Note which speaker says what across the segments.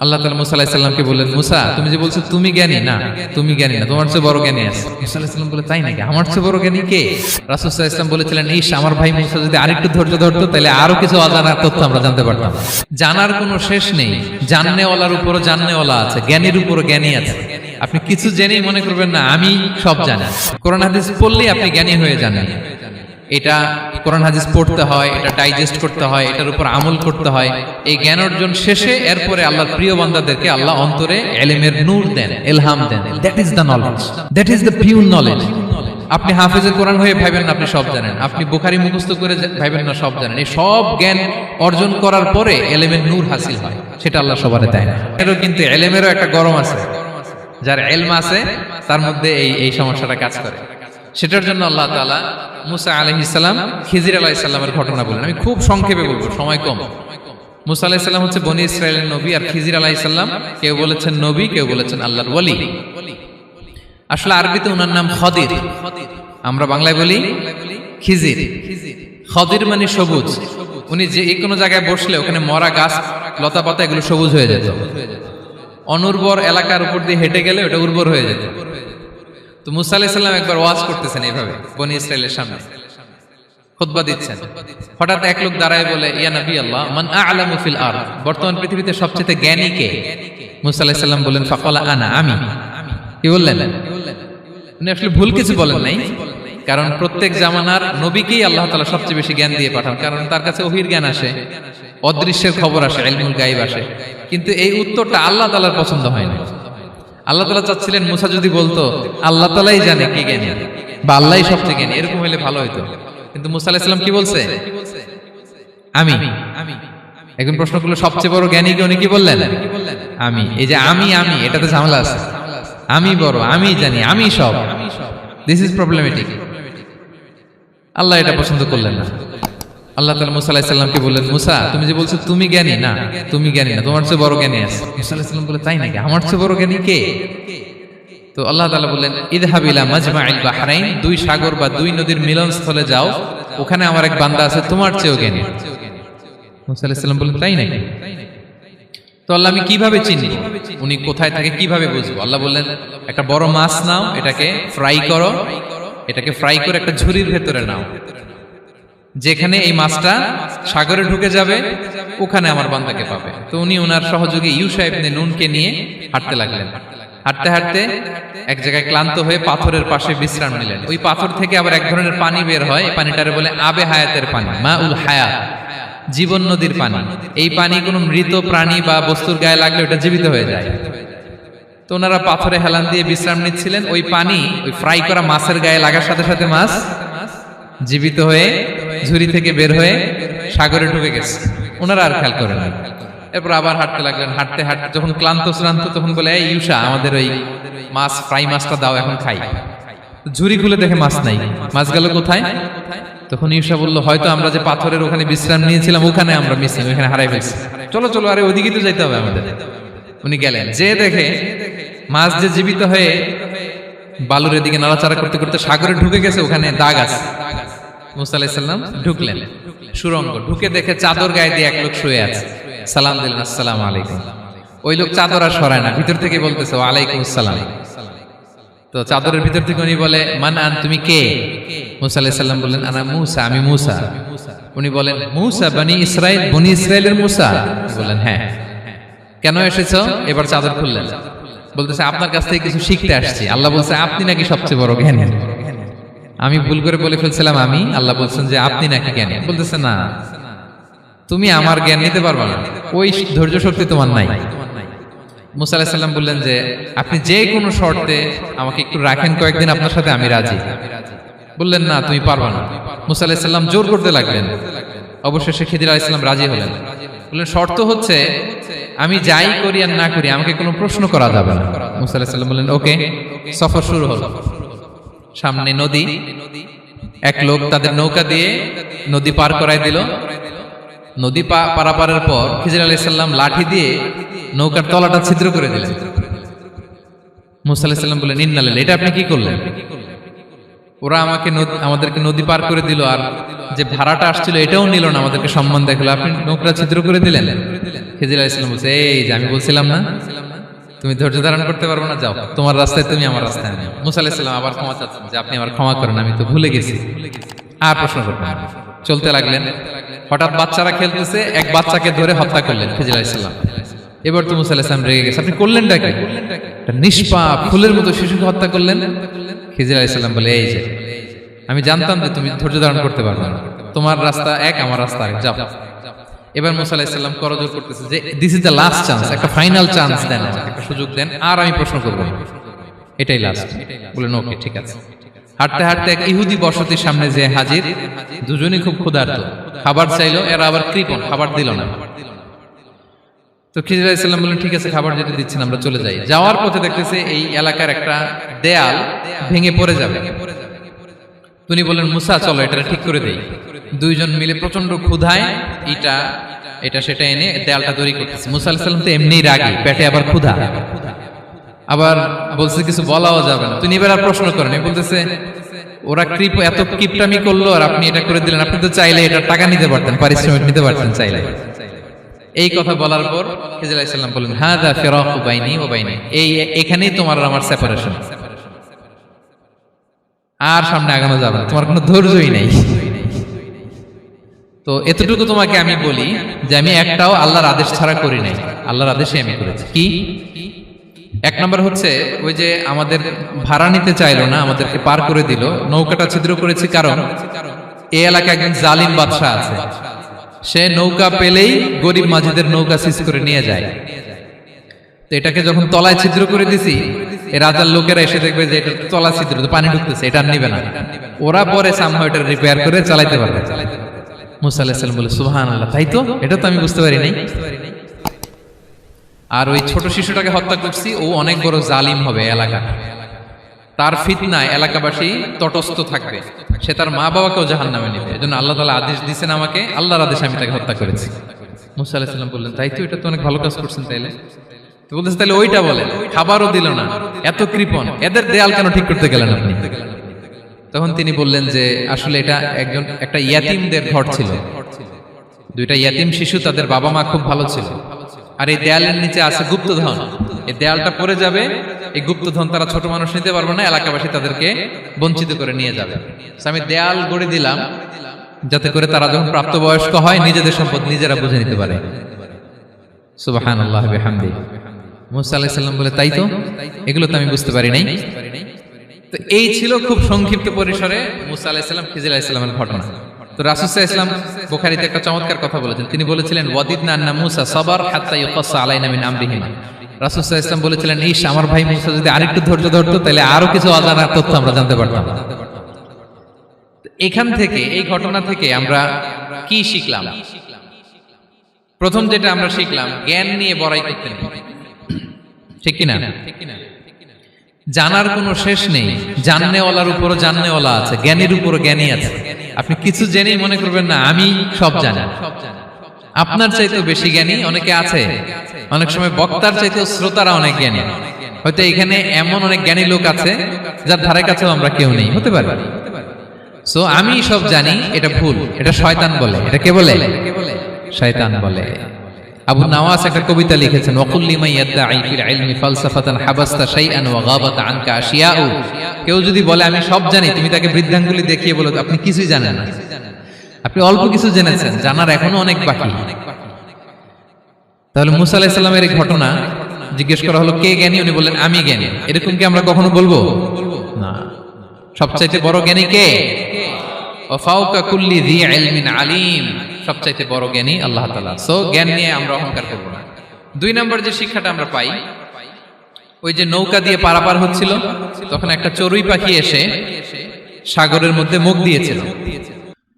Speaker 1: আল্লাহ তাআলা মুসা আলাইহিস সালামকে বললেন, মুসা তুমি যে বলছো তুমি জ্ঞানী, না তুমি জ্ঞানী না, তোমার চেয়ে বড় জ্ঞানী আছে। মুসা আলাইহিস সালাম বলে, তাই নাকি? আমার চেয়ে বড় জ্ঞানী কে? রাসূল সাল্লাল্লাহু আলাইহি ওয়াসাল্লাম বলেছিলেন, ইস আমার ভাই মুসা যদি আরেকটু ধৈর্য ধরতো তাহলে আরো কিছু অজানা তথ্য আমরা জানতে পারতাম। জানার কোনো শেষ নেই, জাননেওয়ালার উপরও জাননেওয়ালা আছে, জ্ঞানীর উপরও জ্ঞানী আছে। আপনি কিছু জেনেই মনে করবেন না আমি সব জানি। কোরআন হাদিস পড়লেই আপনি জ্ঞানী হয়ে জানেন। এটা কোরআন হাদিস পড়তে হয়, এটা ডাইজেস্ট করতে হয়, এটার উপর আমল করতে হয়। এই জ্ঞান অর্জন শেষে এরপরে আল্লাহর প্রিয় বান্দাদেরকে আল্লাহ অন্তরে ইলমের নূর দেন, ইলহাম দেন। That is the knowledge, that is the pure knowledge. আপনি হাফেজে কোরআন হয়ে ভাবেন না আপনি সব জানেন, আপনি বুখারী মুখস্থ করে ভাবেন না সব জানেন। এই সব জ্ঞান অর্জন করার পরে ইলমের নূর হাসিল হয়, সেটা আল্লাহ সবারে দেয় না। এরও কিন্তু ইলমেরও একটা গরম আছে, যার ইলম আছে তার মধ্যে এই সমস্যাটা কাজ করে। সেটার জন্য আল্লাহ তাআলা মুসা আলাইহিস সালাম, খিজির আলাইহিস সালামের ঘটনা বলেন। আমি খুব সংক্ষেপে বলবো, সময় কম। মুসা আলাইহিস সালাম হচ্ছে বনি ইসরাইলের নবী, আর খিজির আলাইহিস সালাম কেউ বলেছেন নবী, কেউ বলেছেন আল্লাহর ওলি। আসলে আরবিতে ওনার নাম খদির, আমরা বাংলায় বলি খিজির। খদির মানে সবুজ। উনি যে কোনো জায়গায় বসলে ওখানে মরা গাছ লতা পাতা এগুলো সবুজ হয়ে যেত। অনুর্বর এলাকার উপর দিয়ে হেঁটে গেলে ওটা উর্বর হয়ে যেত। তো মুসা আলাইহিস সালাম একবার ওয়াজ করতেছেন এইভাবে বনি ইসরাইলের সামনে, খুতবা দিচ্ছেন। হঠাৎ এক লোক দাঁড়ায় বলে, ইয়া নবী আল্লাহ, মান আ'লামু ফিল আরদ, বর্তমান পৃথিবীতে সবচেয়ে জ্ঞানী কে? মুসা আলাইহিস সালাম বলেন, ফাকালা আনা, আমি। কি বললেন? উনি আসলে ভুল কিছু বলেন নাই, কারণ প্রত্যেক জামানার নবীকেই আল্লাহ তাআলা সবচেয়ে বেশি জ্ঞান দিয়ে পাঠান, কারণ তার কাছে ওহীর জ্ঞান আসে, অদৃশ্যের খবর আসে, ইলমুল গায়ব আসে। কিন্তু এই উত্তরটা আল্লাহ তাআলার পছন্দ হয় না। আল্লাহ তাআলা চাচ্ছিলেন মুসা যদি বলতো আল্লাহ তাআলাই জানে কে জ্ঞানী বা আল্লাহই সবচেয়ে জ্ঞানী, এরকম হলে ভালো হতো। কিন্তু মুসা আলাইহিস সালাম কি বলছে? আমি। এখন প্রশ্ন করলো সবচেয়ে বড় জ্ঞানী কে? উনি কি বললেন? আমি। এই যে আমি এটাতে ঝামেলা আছে। আমি বড়, আমি জানি, আমি সব। This is problematic. আল্লাহ এটা পছন্দ করলেন না। আল্লাহ তাআলা মুসা আলাইহিস সালামকে বললেন, মুসা তুমি যে বলছো তুমি জ্ঞানী, না তুমি জ্ঞানী না, তোমার চেয়ে বড় জ্ঞানী আছে। মুসা আলাইহিস সালাম বলে, তাই নাকি? আমার চেয়ে বড় জ্ঞানী কে? তো আল্লাহ তাআলা বললেন, ইযহাব ইলা মাজমাইল বাহরাইন, দুই সাগর বা দুই নদীর মিলনস্থলে যাও, ওখানে আমার এক বান্দা আছে তোমার চেয়েও জ্ঞানী। মুসা আলাইহিস সালাম বললেন, তাই নাকি? তো আল্লাহ, আমি কিভাবে চিনি উনি কোথায় থাকে, কিভাবে বুঝবো? আল্লাহ বললেন, একটা বড় মাছ নাও, এটাকে ফ্রাই করো, এটাকে ফ্রাই করে একটা ঝুড়ির ভেতরে নাও, যেখানে এই মাছটা সাগরে ঢুকে যাবে ওখানে আমার বান্দাকে পাবে। তো উনি ওনার সহযোগী ইউশা ইবনে নুনকে নিয়ে হাঁটতে লাগলেন। হাঁটতে হাঁটতে এক জায়গায় ক্লান্ত হয়ে পাথরের পাশে বিশ্রাম নিলেন। ওই পাথর থেকে আবার এক ধরনের পানি বের হয়, এই পানিটারে বলে আবে হায়াতের পানি, মাউল হায়াত, জীবন নদীর পানি। এই পানি কোনো মৃত প্রাণী বা বস্তুর গায়ে লাগলে ওটা জীবিত হয়ে যায়। তো ওনারা পাথরে হেলান দিয়ে বিশ্রাম নিচ্ছিলেন। ওই পানি ওই ফ্রাই করা মাছের গায়ে লাগার সাথে সাথে মাছ জীবিত হয়ে ঝুড়ি থেকে বের হয়ে সাগরে ঢুকে গেছে। ওনারা আর খেয়াল করেন না। এরপর আবার হাঁটতে লাগলেন। হাঁটতে হাঁটতে যখন ক্লান্ত শ্রান্ত, তখন বলে, এই ইউশা, আমাদের ওই মাছ ফ্রাই মাছটা দাও, এখন খাই। ঝুড়ি খুলে দেখে মাছ নাই। মাছ গেল কোথায়? তখন ইউশা বলল, হয়তো আমরা যে পাথরের ওখানে বিশ্রাম নিয়েছিলাম ওখানে আমরা মিসিং, ওখানে হারাই ফেলছি। চলো চলো, আরে ওইদিকে তো যাইতে হবে আমাদের। উনি গেলেন, যে দেখে মাছ যে জীবিত হয়ে বালুর দিকে নাড়াচাড়া করতে করতে সাগরে ঢুকে গেছে, ওখানে দাগ আছে। মুসা আলাইহিস সালাম ঢুকলেন সুরঙ্গ, ঢুকে দেখে চাদর গায়ে দিয়ে এক লোক শুয়ে আছে। সালাম দিলেন, আসসালামু আলাইকুম। ওই লোক চাদর আর সরায় না, ভিতর থেকে বলতেছে, ওয়ালাইকুম আসসালাম। তো চাদরের ভিতর থেকে উনি বলে, মান আন, তুমি কে? মুসা আলাইহিস সালাম বললেন, আনা মুসা, আমি মুসা। উনি বলেন, মুসা বনি ইসরাইল, বনি ইসরাইলের মুসা? বললেন, হ্যাঁ। কেন এসেছো? এবার চাদর খুললেন। বলতেছে, আপনার কাছ থেকে কিছু শিখতে আসছি। আল্লাহ বলছে, আপনি নাকি সবচেয়ে বড় জ্ঞানী। আমি ভুল করে বলে ফেলছিলাম আমি। আল্লাহ বলছেন যে আপনি নাকি জ্ঞানী। বলতেছে, না, তুমি আমার জ্ঞান নিতে পারবে না, ওই ধৈর্য শক্তি তোমার নাই। মুসা আলাইহিস সালাম বললেন যে, আপনি যে কোনো শর্তে আমাকে একটু রাখেন কয়েকদিন, আপনার সাথে আমি রাজি। বললেন, না, তুমি পারবে না। মুসা আলাইহিস সালাম জোর করতে লাগলেন। অবশেষে খিদির আলাইহিস সালাম রাজি হলেন। বললেন, শর্ত হচ্ছে আমি যাই করি আর না করি আমাকে কোনো প্রশ্ন করা যাবে না। মুসা আলাইহিস সালাম বললেন, ওকে। সফর শুরু হলো। সামনে নদী, এক লোক তাদের নৌকা দিয়ে নদী পার করাই দিল। নদী পারাপারের পর খিজির আলাইহিস সালাম লাঠি দিয়ে নৌকার তলাটা ছিদ্র করে দিলেন। মুসা আলাইহিস সালাম বললেন, ইন্না লিল্লাহি, এটা আপনি কি করলেন? ওরা আমাদেরকে নদী পার করে দিল, আর যে ভাড়াটা আসছিল এটাও নিল না, আমাদেরকে সম্মান দেখালো, আপনি নৌকা ছিদ্র করে দিলেন। খিজির আলাইহিস সালাম বলছে, এই যে আমি বলছিলাম না তুমি ধৈর্য ধারণ করতে পারবে না, যাও তোমার রাস্তায় তুমি, আমার রাস্তায় আমি। মুসা আলাইহিস সালাম আবার ক্ষমা চাচ্ছেন যে আপনি আমার ক্ষমা করেন, আমি তো ভুলে গেছি, আর প্রশ্ন করবেন না। চলতে লাগলেন। হঠাৎ বাচ্চারা খেলতেছে, এক বাচ্চাকে ধরে হত্যা করলেন খিজির আলাইহিস সালাম। এবার তো মুসা আলাইহিস সালাম রেগে গেছে, আপনি করলেনটা কি? একটা নিষ্পাপ ফুলের মতো শিশুকে হত্যা করলেন। খিজির আলাইহিস সালাম বলে, এই যে আমি জানতাম যে তুমি ধৈর্য ধারণ করতে পারবে না, তোমার রাস্তা এক, আমার রাস্তা আরেক, যাও। এবার মুসা আলাইহিস সালাম করজোর করতেছে যে this is the last chance, একটা ফাইনাল চান্স দেন, একটা সুযোগ দেন, আর আমি প্রশ্ন করব না, এটাই লাস্ট। বলেন ওকে ঠিক আছে। হাঁটতে হাঁটতে এক ইহুদি বসতির সামনে যে হাজির, দুজনই খুব ক্ষুধার্ত, খাবার চাইলো, এরা আবার কৃপণ, খাবার দিল না। তো খিজির আলাইহিস সালাম বললেন, ঠিক আছে খাবার যেটা দিচ্ছেন আমরা চলে যাই। যাওয়ার পথে দেখতেছে এই এলাকার একটা দেয়াল ভেঙে পড়ে যাবে। তিনি বললেন, মুসা চলো এটা ঠিক করে দেই। দুইজন মিলে প্রচন্ড ক্ষুধায় এটা সেটা এনে দেয়ালটা তৈরি করতেছে। মুসা আলাইহিস সালাম তো এমনিই রাগী, পেটে আবার ক্ষুধা, আবার বলছে কিছু বলাও যাবে না। তিনি এবার আর প্রশ্ন করেন, বলতেছে ওরা এত কিপটামি করলো আর আপনি এটা করে দিলেন, আপনি তো চাইলে এটা টাকা নিতে পারতেন, পারিশ্রমিক নিতে পারতেন চাইলে। এই কথা বলার পর খিজির আলাইহিস সালাম বললেন, হাযা ফিরাকু বাইনি ওয়া বাইনি, এখানেই তোমার আর আমার সেপারেশন, আর সামনে আগানো যাবে না, তোমার কোনো ধৈর্যই নাই। তো এতটুকু তোমাকে আমি বলি যে আমি একটাও আল্লাহর আদেশ ছাড়া করি নাই, আল্লাহর আদেশে আমি করেছি। কি? এক নম্বর হচ্ছে ওই যে আমাদের ভাড়া নিতে চাইলো না, আমাদেরকে পার করে দিল, নৌকাটা ছিদ্র করেছি কারণ এই এলাকায় একজন জালিম বাদশা আছে, সে নৌকা পেলেই গরিব মাঝিদের নৌকা সিজ করে নিয়ে যায়। তো এটাকে যখন তলায় ছিদ্র করে দিছি, এই রাজার লোকেরা এসে দেখবে যে এটা তলা ছিদ্র, পানি ঢুকতেছে, এটা নিবে না, ওরা পরে সামহাও এটা রিপেয়ার করে চালাইতে পারবে। মুসা আলাইহিস সালাম বলে, সুবহানাল্লাহ, তাই তো, এটা তো আমি বুঝতে পারি নাই। আর ওই ছোট শিশুটাকে হত্যা করছি, ও অনেক বড় জালিম হবে এলাকা, তার ফিতনায় এলাকাবাসী তটস্থ থাকবে, সে তার মা বাবাকেও জাহান্নামে নেবে, এজন্য আল্লাহ তাআলা আদেশ দিয়েছেন আমাকে, আল্লাহর আদেশে আমি তাকে হত্যা করেছি। মুসা আলাইহিস সালাম বললেন, তাই তো, এটা তো অনেক ভালো কাজ করছেন। তাইলে তো বলতেছে, তাহলে ওইটা বলেন, খাবারও দিল না, এত কৃপণ, এদের দেয়াল কেন ঠিক করতে গেলেন আপনি? তখন তিনি বললেন যে আসলে এটা একটা ইয়াতিমদের ঘর ছিল, দুইটা ইয়াতিম শিশু, তাদের বাবা মা খুব ভালো ছিল, আর এই দেয়ালের নিচে আছে গুপ্তধন, এই দেয়ালটা পড়ে যাবে, এই গুপ্তধন তারা ছোট মানুষ নিতে পারবে না, এলাকাবাসী তাদেরকে বঞ্চিত করে নিয়ে যাবে। আমি দেয়াল গড়ে দিলাম যাতে করে তারা যখন প্রাপ্তবয়স্ক হয় নিজেদের সম্পদ নিজেরা বুঝে নিতে পারে। সুবহানাল্লাহ বিহামদিহি। মুসা আলাইহিস সালাম বলে, তাই তো, এগুলো তো আমি বুঝতে পারি নাই। তো এই ছিল খুব সংক্ষিপ্ত পরিসরে মুসা আলাইহিস সালাম খিজির আলাইহিস সালামের ঘটনা। তো রাসূল সাল্লাল্লাহু আলাইহি ওয়াসাল্লাম বুখারীতে একটা চমৎকার কথা বলেছেন, তিনি বলেছিলেন, ওয়াদিদনা আন্না মুসা সাবার হাত্তা ইউকাসসা আলাইনা মিন আমরিহিমা। রাসূল সাল্লাল্লাহু আলাইহি ওয়াসাল্লাম বলেছিলেন, ইস, আমার ভাই মুসা যদি আরেকটু ধৈর্য ধরতো তাহলে আরো কিছু অজানা তথ্য আমরা জানতে পারতাম। এখান থেকে, এই ঘটনা থেকে আমরা কি শিখলাম? প্রথম যেটা আমরা শিখলাম, জ্ঞান নিয়ে বড়াই করতে নেই, ঠিক কিনা? জানার কোনো শেষ নেই, জাননেওয়ালার উপরও জাননেওয়ালা আছে, জ্ঞানীর উপরও জ্ঞানী আছে। আপনি কিছু জেনেই মনে করবেন না আমি সব জানি, আপনার চাইতেও বেশি জ্ঞানী অনেকে আছে। অনেক সময় বক্তার চাইতেও শ্রোতারা অনেক জ্ঞানী। হয়তো এখানে এমন অনেক জ্ঞানী লোক আছে যার ধারে কাছেও আমরা কেউ নেই, হতে পারে। সো আমি সব জানি, এটা ভুল, এটা শয়তান বলে। এটা কে বলে? শয়তান বলে। আবু নাওয়াস একটা কবিতা লিখেছেন, ওয়াকুল্লি মান ইয়াদঈ ফিল ইলমি ফালসাফাতান হাবাসতা শাইআন ওয়া গাবাত আনকা আশিয়াউ। কেউ যদি বলে আমি সব জানি, তুমি তাকে বৃদ্ধাঙ্গুলি দেখিয়ে বলো আপনি কিছুই জানেন না, আপনি অল্প কিছু জেনেছেন, জানার এখনো অনেক বাকি। তাহলে মুসা আলাইহিস সালামের এই ঘটনা জিজ্ঞেস করা হলো কে জ্ঞানী, উনি বললেন আমি জ্ঞানী। এরকম কি আমরা কখনো বলবো? না। সবচাইতে বড় জ্ঞানী কে? ওয়া ফাওকা কুল্লি যী ইলমিন আলিম। সবচাইতে বড় জ্ঞানী আল্লাহ তাআলা। সো জ্ঞান নিয়ে আমরা অহংকার করব না। দুই নম্বর যে শিক্ষাটা আমরা পাই, ওই যে নৌকা দিয়ে পারাপার হচ্ছিল, তখন একটা চড়ুই পাখি এসে সাগরের মধ্যে মুখ দিয়েছিল।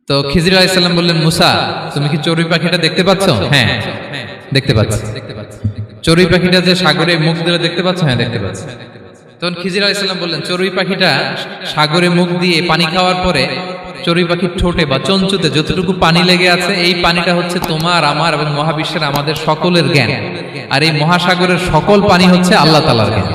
Speaker 1: তো খিজির আলাইহিস সালাম বললেন, মুসা তুমি কি চড়ুই পাখিটা দেখতে পাচ্ছ? হ্যাঁ দেখতে পাচ্ছি। চড়ুই পাখিটা যে সাগরে মুখ দিলে দেখতে পাচ্ছ? হ্যাঁ দেখতে পাচ্ছি। তখন খিজির আলাইহিস সালাম বললেন, চড়ুই পাখিটা সাগরে মুখ দিয়ে পানি খাওয়ার পরে চড়ুই পাখির ঠোঁটে বা চঞ্চুতে যতটুকু পানি লেগে আছে, এই পানিটা হচ্ছে তোমার, আমার এবং মহাবিশ্বের আমাদের সকলের জ্ঞান। আর এই মহাসাগরের সকল পানি হচ্ছে আল্লাহ তাআলার জ্ঞান।